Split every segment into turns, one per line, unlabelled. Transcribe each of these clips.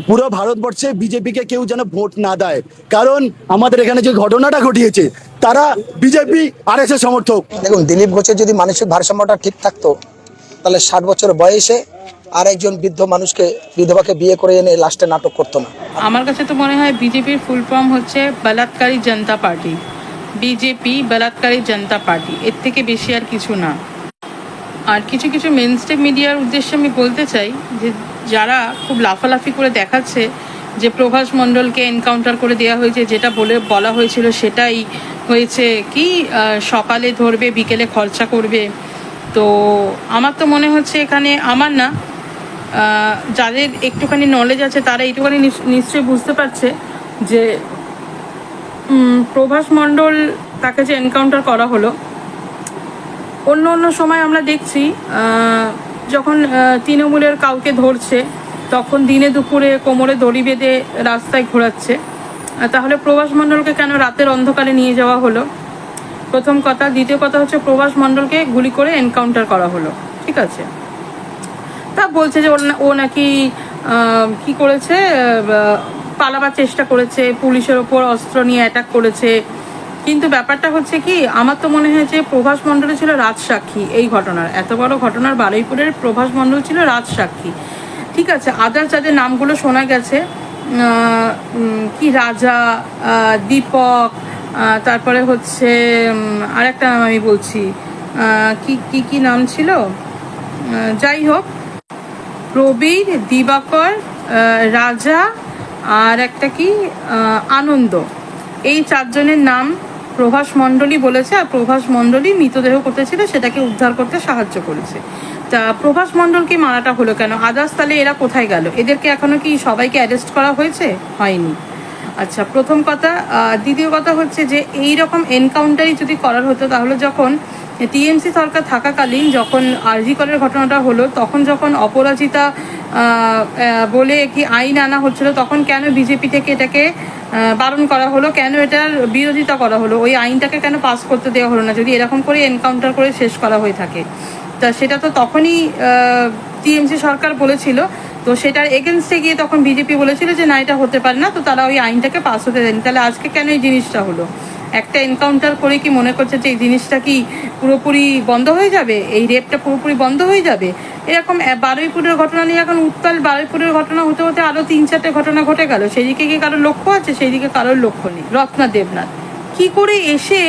পুরো ভারতবর্ষে বিজেপিকে কেউ যেন ভোট না দেয়, কারণ আমাদের এখানে যে ঘটনাটা ঘটিয়েছে তারা বিজেপি আরএসএস সমর্থক।
দেখুন, দিলীপ ঘোষের যদি মানসিক ভারসাম্যটা ঠিক থাকতো তাহলে 60 বছর বয়সে আর একজন বৃদ্ধ মানুষকে, বিধবাকে বিয়ে করে এনে লাস্টে নাটক করতো না।
আমার কাছে তো মনে হয় বিজেপির ফুল ফর্ম হচ্ছে বলাৎকারী জনতা পার্টি। বিজেপি বলাৎকারী জনতা পার্টি, এর থেকে বেশি আর কিছু না। আর কিছু কিছু মেন স্ট্রিম মিডিয়ার উদ্দেশ্যে আমি বলতে চাই যে যারা খুব লাফালাফি করে দেখাচ্ছে যে প্রভাস মণ্ডলকে এনকাউন্টার করে দেওয়া হয়েছে, যেটা বলা হয়েছিল সেটাই হয়েছে, কি সকালে ধরবে বিকেলে খরচা করবে। তো আমার তো মনে হচ্ছে এখানে, আমার না, যাদের একটুখানি নলেজ আছে তারা একটুখানি নিশ্চয়ই বুঝতে পারছে যে প্রভাস মণ্ডল, তাকে যে এনকাউন্টার করা হলো, অন্য অন্য সময় আমরা দেখছি যখন তৃণমূলের কাউকে ধরছে তখন দিনে দুপুরে কোমরে দড়ি বেঁধে রাস্তায় ঘোরাচ্ছে, তাহলে প্রভাস মণ্ডলকে কেন রাতের অন্ধকারে নিয়ে যাওয়া হলো? প্রথম কথা। দ্বিতীয় কথা হচ্ছে প্রভাস মণ্ডলকে গুলি করে এনকাউন্টার করা হলো, ঠিক আছে। তা বলছে যে ও নাকি কি করেছে, পালাবার চেষ্টা করেছে, পুলিশের ওপর অস্ত্র নিয়ে অ্যাটাক করেছে। কিন্তু ব্যাপারটা হচ্ছে কি, আমার তো মনে হয় যে প্রভাস মণ্ডল ছিল রাজসাক্ষী এই ঘটনার, এত বড় ঘটনার বারুইপুরের প্রভাস মণ্ডল ছিল রাজসাক্ষী, ঠিক আছে। আদার্স যাদের নামগুলো শোনা গেছে, কি রাজা, দীপক, তারপরে হচ্ছে আর একটা নাম আমি বলছি, কি কি কি নাম ছিল, যাই হোক, প্রবীর, দিবাকর, রাজা, আর একটা কি আনন্দ, এই চারজনের নাম প্রভাস মণ্ডলই বলেছে। আর প্রভাস মণ্ডলই মৃতদেহ করতেছিল, সেটাকে উদ্ধার করতে সাহায্য করেছে। তা প্রভাস মণ্ডলকে মারাটা হলো কেন? আদার্স তাহলে এরা কোথায় গেল? এদেরকে এখনো কি সবাইকে অ্যারেস্ট করা হয়েছে? হয়নি। আচ্ছা, প্রথম কথা। দ্বিতীয় কথা হচ্ছে যে এই রকম এনকাউন্টারই যদি করার হতো, তাহলে যখন টিএমসি সরকার থাকাকালীন যখন আরজি করের ঘটনাটা হলো, তখন যখন অপরাজিতা বলে কি আইন আনা হচ্ছিল, তখন কেন বিজেপি থেকে এটাকে বারণ করা হলো? কেন এটার বিরোধিতা করা হলো? ওই আইনটাকে কেন পাস করতে দেওয়া হলো না, যদি এরকম করে এনকাউন্টার করে শেষ করা হয়ে থাকে? তা সেটা তো তখনই টিএমসি সরকার বলেছিল, তো সেটার এগেনস্টে গিয়ে তখন বিজেপি বলেছিল যে না, এটা হতে পারে না, তো তারা ওই আইনটাকে পাস হতে দেয়নি। তাহলে আজকে কেন এই জিনিসটা হলো? একটা এনকাউন্টার করে কি মনে করছে যে এই জিনিসটা কি পুরোপুরি বন্ধ হয়ে যাবে, এই রেপটা পুরোপুরি বন্ধ হয়ে যাবে? এরকম বারুইপুরের ঘটনা নিয়ে এখন উত্তাল, বারুইপুরের ঘটনা হতে হতে আরো 3-4টে ঘটনা ঘটে গেল, সেই দিকে কি কারোর লক্ষ্য আছে? সেই দিকে কারোর লক্ষ্য নেই। রত্না দেবনাথ কি করে এসে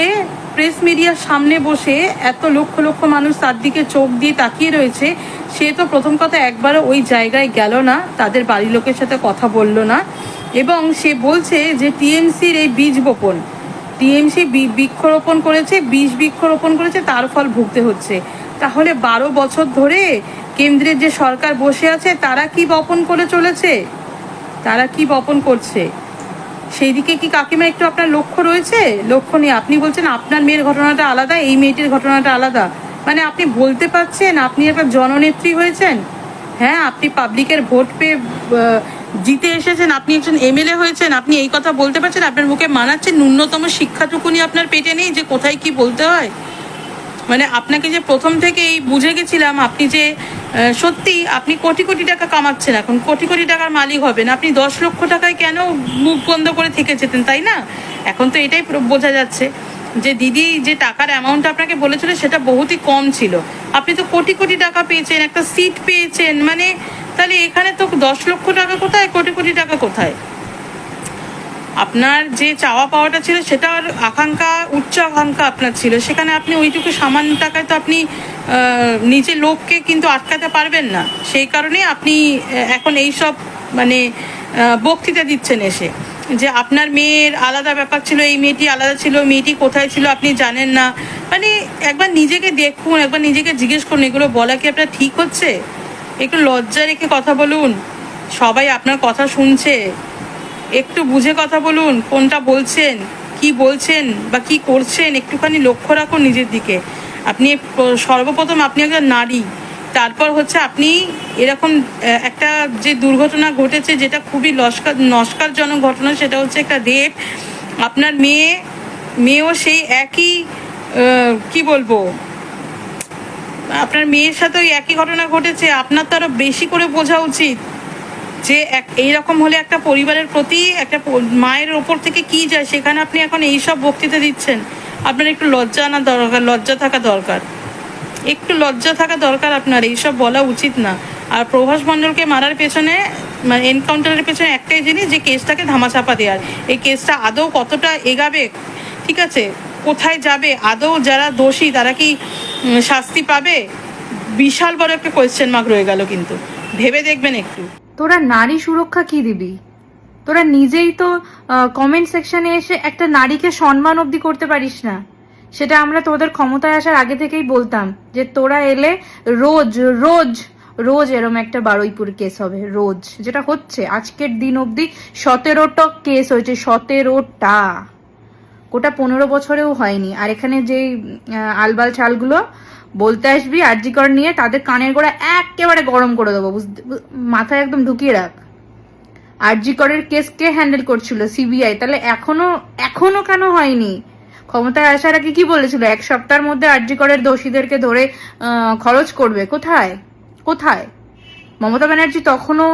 প্রেস মিডিয়ার সামনে বসে এত লক্ষ লক্ষ মানুষ তার দিকে চোখ দিয়ে তাকিয়ে রয়েছে, সে তো প্রথম কথা একবারও ওই জায়গায় গেল না, তাদের বাড়ির লোকের সাথে কথা বলল না, এবং সে বলছে যে টিএমসির এই বীজ বপন, টিএমসি বৃক্ষরোপণ করেছে, বৃক্ষরোপণ করেছে, তার ফল ভুগতে হচ্ছে। তাহলে 12 বছর ধরে কেন্দ্রের যে সরকার বসে আছে তারা কি বপন করে চলেছে? তারা কি বপন করছে? সেই দিকে কি কাকিমা একটু আপনার লক্ষ্য রয়েছে? লক্ষ্য নেই। আপনি বলছেন আপনার মেয়ের ঘটনাটা আলাদা, এই মেয়েটির ঘটনাটা আলাদা, মানে আপনি বলতে পারছেন আপনি একটা জননেত্রী হয়েছেন? হ্যাঁ, আপনি পাবলিকের ভোট পেয়ে জিতে এসেছেন, আপনি একজন এমএলএ হয়েছেন, আপনি এই কথা বলতে পারছেন? আপনার মুখে মানাচ্ছেন? ন্যূনতম শিক্ষাটুকুনি আপনার পেটে নেই যে কোথায় কি বলতে হয়? মানে আপনাকে যে প্রথম থেকেই বুঝে গেছিলাম, আপনি যে সত্যি আপনি কোটি কোটি টাকা কামাচ্ছেন, এখন কোটি কোটি টাকার মালিক হবেন, আপনি 10 লক্ষ টাকায় কেন মুখ বন্ধ করে থেকে যেতেন, তাই না? এখন তো এটাই বোঝা যাচ্ছে যে দিদি যে টাকার অ্যামাউন্ট আপনাকে বলেছিল সেটা বহুতই কম ছিল, আপনি তো কোটি কোটি টাকা পেয়েছেন, একটা সিট পেয়েছেন, মানে তাহলে এখানে তো 10 লক্ষ টাকা কোথায়, কোটি কোটি টাকা কোথায়? আপনার যে চাওয়া পাওয়াটা ছিল সেটার আকাঙ্ক্ষা, উচ্চ আকাঙ্ক্ষা আপনার ছিল, সেখানে আপনি ওইটুকু সামান্য টাকায় তো আপনি নিজের লোককে কিন্তু আটকাতে পারবেন না। সেই কারণে আপনি এখন এই সব মানে বক্তৃতা দিচ্ছেন এসে, যে আপনার মেয়ের আলাদা ব্যাপার ছিল, এই মেয়েটি আলাদা ছিল, মেয়েটি কোথায় ছিল আপনি জানেন না। মানে একবার নিজেকে দেখুন, একবার নিজেকে জিজ্ঞেস করুন, এগুলো বলা কি আপনার ঠিক হচ্ছে? একটু লজ্জা রেখে কথা বলুন, সবাই আপনার কথা শুনছে, একটু বুঝে কথা বলুন, কোনটা বলছেন, কি বলছেন বা কি করছেন, একটুখানি লক্ষ্য রাখুন নিজের দিকে। আপনি সর্বপ্রথম আপনি একজন নারী, তারপর হচ্ছে আপনি এরকম একটা যে দুর্ঘটনা ঘটেছে যেটা খুবই নস্কারজনক ঘটনা, সেটা হচ্ছে একটা রেপ। আপনার মেয়েও সেই একই কি বলবো, আপনার মেয়ের সাথে ওই একই ঘটনা ঘটেছে, আপনার তো আরো বেশি করে বোঝা উচিত। যে এইরকম হলে একটা পরিবারের প্রতি একটা মায়ের ওপর থেকে কি যায়, সেখানে আপনি এখন এইসব বক্তৃতা দিচ্ছেন। আপনার একটু লজ্জা আনা দরকার, লজ্জা থাকা দরকার, একটু লজ্জা থাকা দরকার আপনার, এইসব বলা উচিত না। আর প্রভাস মণ্ডলকে মারার পেছনে, মানে এনকাউন্টারের পেছনে একটাই জিনিস, যে কেসটাকে ধামাচাপা দেওয়ার। এই কেসটা আদৌ কতটা এগাবে, ঠিক আছে, কোথায় যাবে, আদৌ যারা দোষী তারা কি শাস্তি পাবে, বিশাল বড় একটা কোয়েশ্চেন মার্ক রয়ে গেল। কিন্তু ভেবে দেখবেন একটু।
তোরা নারী সুরক্ষা কি দিবি? তোরা নিজেই তো কমেন্ট সেকশনে এসে একটা নারীকে সম্মান অবধি করতে পারিস না। সেটা আমরা তোদের ক্ষমতায় আসার আগে থেকেই বলতাম যে তোরা এলে রোজ রোজ রোজ এরম একটা বারুইপুর কেস হবে, রোজ। যেটা হচ্ছে আজকের দিন অবধি 17টা কেস হয়েছে, 17টা, গোটা 15 বছরেও হয়নি। আর এখানে যে আলবাল চালগুলো বলতে আসবি আরজিকর নিয়ে, তাদের কানের গোড়া একেবারে গরম করে দেবো, মাথায় একদম ঢুকিয়ে রাখ। আরজিকরের কেস কে হ্যান্ডেল করছিল? সিবিআই। তাহলে এখনো কেন হয়নি? ক্ষমতায় আসার আগে কি বলেছিল? 1 সপ্তাহের মধ্যে আরজিকরের দোষীদেরকে ধরে খরচ করবে। কোথায় কোথায়? মমতা ব্যানার্জি তখনও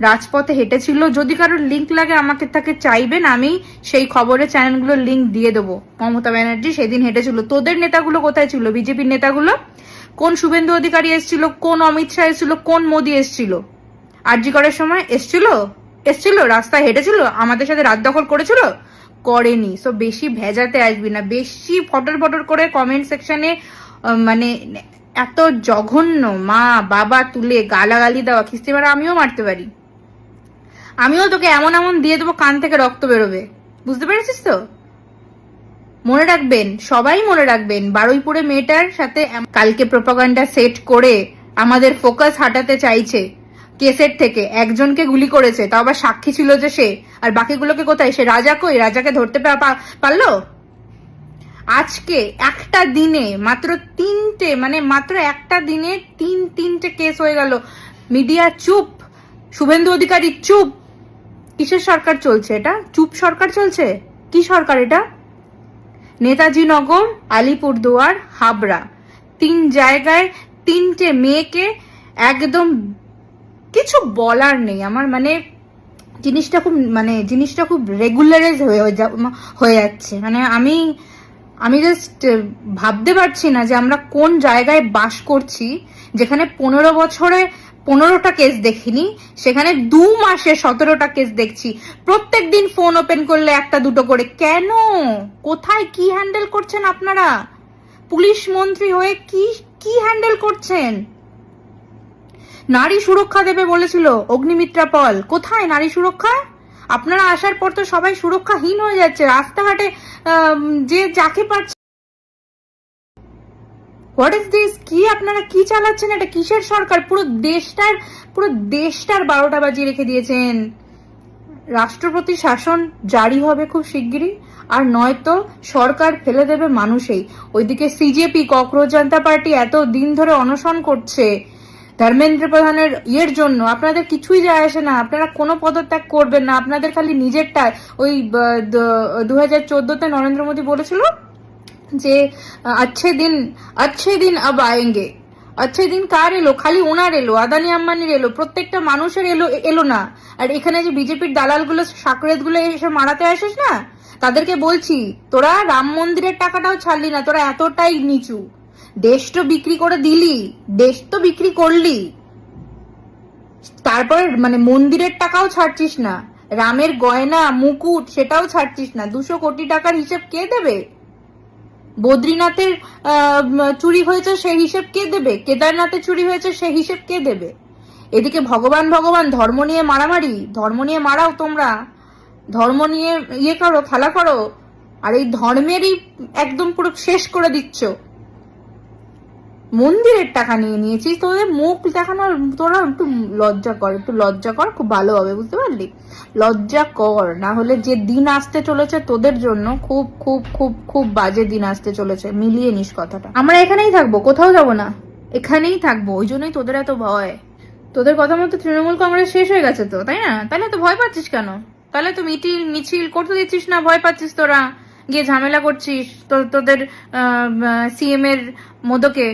রাজপথে হেঁটেছিল। যদি কারোর লিঙ্ক লাগে আমাকে তাকে চাইবেন, আমি সেই খবরের চ্যানেলগুলোর লিঙ্ক দিয়ে দেবো। মমতা ব্যানার্জি সেদিন হেঁটেছিল। তোদের নেতাগুলো কোথায় ছিল? বিজেপির নেতাগুলো? কোন শুভেন্দু অধিকারী এসেছিল, কোন অমিত শাহ এসেছিল, কোন মোদি এসেছিল? আরজি করার সময় এসছিল রাস্তায় হেঁটেছিল, আমাদের সাথে রাত দখল করেছিল? করেনি। সো বেশি ভেজাতে আসবি না, বেশি ফটর ফটর করে কমেন্ট সেকশনে মানে এত জঘন্য মা বাবা তুলে গালাগালি দেওয়া, খিস্তি মারা আমিও মারতে পারি, আমিও তোকে এমন এমন দিয়ে দেবো কান থেকে রক্ত বেরোবে। বুঝতে পেরেছিস তো? মনে রাখবেন, সবাই মনে রাখবেন, বারুইপুরে মেয়েটার সাথে কালকে প্রোপাগান্ডা সেট করে আমাদের ফোকাস হাঁটাতে চাইছে কেসের থেকে। একজনকে গুলি করেছে, তাও আবার সাক্ষী ছিল যে সে, আর বাকিগুলোকে কোথায়? সে রাজা কই? রাজাকে ধরতে পারলো? আজকে একটা দিনে মাত্র একটা দিনে তিনটে কেস হয়ে গেল। মিডিয়া চুপ, শুভেন্দু অধিকারী চুপ। কিসের সরকার চলছে এটা? চুপ সরকার চলছে? কি সরকার এটা? নেতাজি নগর, আলিপুরদুয়ার, হাবড়া, 3 জায়গায় 3টে মেয়েকে একদম কিছু বলার নেই আমার। জিনিসটা খুব রেগুলারাইজ হয়ে যাচ্ছে। আমি জাস্ট ভাবতে পারছি না যে আমরা কোন জায়গায় বাস করছি, যেখানে 15 বছরে 15টা কেস দেখিনি, সেখানে 2 মাসে 17টা কেস দেখছি। প্রত্যেক দিন ফোন ওপেন করলে 1-2 করে। কেন? কোথায় কি হ্যান্ডেল করছেন আপনারা? পুলিশ মন্ত্রী হয়ে কি হ্যান্ডেল করছেন? নারী সুরক্ষা দেবে বলেছিল অগ্নিমিত্রা পল, কোথায় নারী সুরক্ষা? আপনারা আসার পর তো সবাই সুরক্ষাহীন হয়ে যাচ্ছে, রাস্তাঘাটে যে যাকে পারছে। What is this? কি আপনারা কি চালাচ্ছেন? এটা কিসের সরকার? পুরো দেশটার 12টা বাজিয়ে রেখে দিয়েছেন। রাষ্ট্রপতি শাসন জারি হবে খুব শিগগিরই, আর নয়তো সরকার ফেলে দেবে মানুষেই। ওইদিকে সিজেপি, ককরোচ জনতা পার্টি এত দিন ধরে অনশন করছে ধর্মেন্দ্র প্রধানের ইয়ের জন্য। আপনাদের কিছুই যায় আসে না, আপনারা কোনো পদত্যাগ করবেন না, আপনাদের খালি নিজেরটা। ওই 2014-তে নরেন্দ্র মোদী বলেছিল যে अच्छे दिन अब आएंगे। अच्छे दिन কার এলো? খালি ওনার এলো, আদানি আম্বানির এলো, প্রত্যেকটা মানুষের এলো না। আর এখানে যে বিজেপির দালালগুলো, সাকরেতগুলো এসে মারাতে আসিস না, তাদেরকে বলছি, তোরা রাম মন্দিরের টাকাটাও ছাড়লি না, তোরা এতটাই নিচু। দেশ তো বিক্রি করে দিলি, দেশ তো বিক্রি করলি, তারপর মন্দিরের টাকাও ছাড়ছিস না, রামের গয়না মুকুট সেটাও ছাড়ছিস না। 200 কোটি টাকার হিসেব কে দেবে? বদ্রীনাথের চুরি হয়েছে সেই হিসেব কে দেবে? কেদারনাথে চুরি হয়েছে সেই হিসেব কে দেবে? এদিকে ভগবান ধর্ম নিয়ে মারামারি, ধর্ম নিয়ে মারাও তোমরা, ধর্ম নিয়ে করো, খেলা করো, আর এই ধর্মেরই একদম পুরো শেষ করে দিচ্ছ। মন্দিরের টাকা নিয়েছিস, তোদের মুখ দেখানোর, তোরা একটু লজ্জা কর, খুব ভালো হবে, বুঝতে পারলি? লজ্জা কর, না হলে যে দিন আসতে চলেছে তোদের জন্য, খুব খুব খুব খুব বাজে দিন আসতে চলেছে। মিলিয়ে নিস কথাটা। আমরা এখানেই থাকবো, কোথাও যাব না, এখানেই থাকবো। ওই জন্যই তোদের এত ভয়। তোদের কথা মতো তৃণমূল কংগ্রেস শেষ হয়ে গেছে তো, তাই না? তাহলে তো ভয় পাচ্ছিস কেন? তাহলে তো মিছিল করতে দিচ্ছিস না, ভয় পাচ্ছিস তোরা, গিয়ে ঝামেলা করছিস তোদের সিএম এর মোদকে।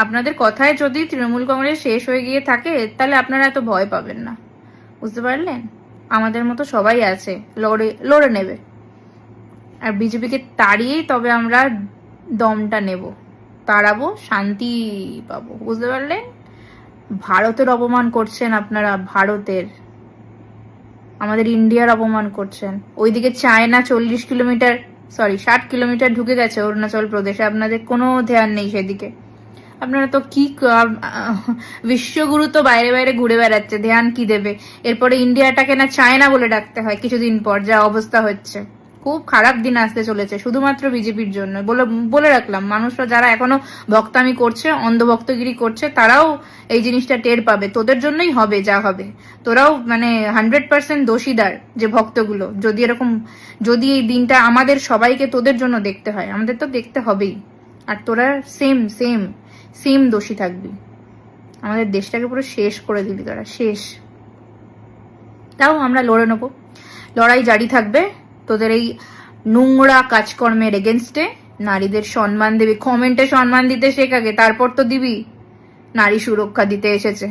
আপনাদের কথায় যদি তৃণমূল কংগ্রেস শেষ হয়ে গিয়ে থাকে তাহলে আপনারা এত ভয় পাবেন না, বুঝতে পারলেন? আমাদের মতো সবাই আছে, লড়ে নেবে। আর বিজেপিকে তাড়িয়েই তবে আমরা দমটা নেব, তাড়াবো, শান্তি পাবো, বুঝতে পারলেন? ভারতের অপমান করছেন আপনারা, ভারতের, আমাদের ইন্ডিয়ার অপমান করছেন। ওইদিকে চায়না 60 কিলোমিটার ঢুকে গেছে অরুণাচল প্রদেশে, আপনাদের কোনো ধ্যান নেই সেদিকে। আপনারা তো কি বিশ্বগুরু তো বাইরে বাইরে ঘুরে বেড়াচ্ছে, ধ্যান কি দেবে? এরপরে ইন্ডিয়াটাকে না চায়না বলে ডাকতে হয় কিছুদিন পর, যা অবস্থা হচ্ছে। খুব খারাপ দিন আসতে চলেছে শুধুমাত্র বিজেপির জন্য। বলে রাখলাম, মানুষরা যারা এখনো ভক্তামি করছে, অন্ধভক্তগিরি করছে, তারাও এই জিনিসটা টের পাবে। তোদের জন্যই হবে যা হবে, তোরাও মানে 100% দোষীদার যে ভক্তগুলো। যদি এই দিনটা আমাদের সবাইকে তোদের জন্য দেখতে হয়, আমাদের তো দেখতে হবেই। আর তোরা সেম দোষী থাকবি। আমাদের দেশটাকে পুরো শেষ করে দিবি তোরা, শেষ। তাও আমরা লড়ে নেবো, লড়াই জারি থাকবে। তোদের এই নোংরা কাজকর্মের এগেনস্টে নারীদের সম্মান দিবি, কমেন্টে সম্মান দিতে শেখ আগে, তারপর তো দিবি। নারী সুরক্ষা দিতে এসেছে।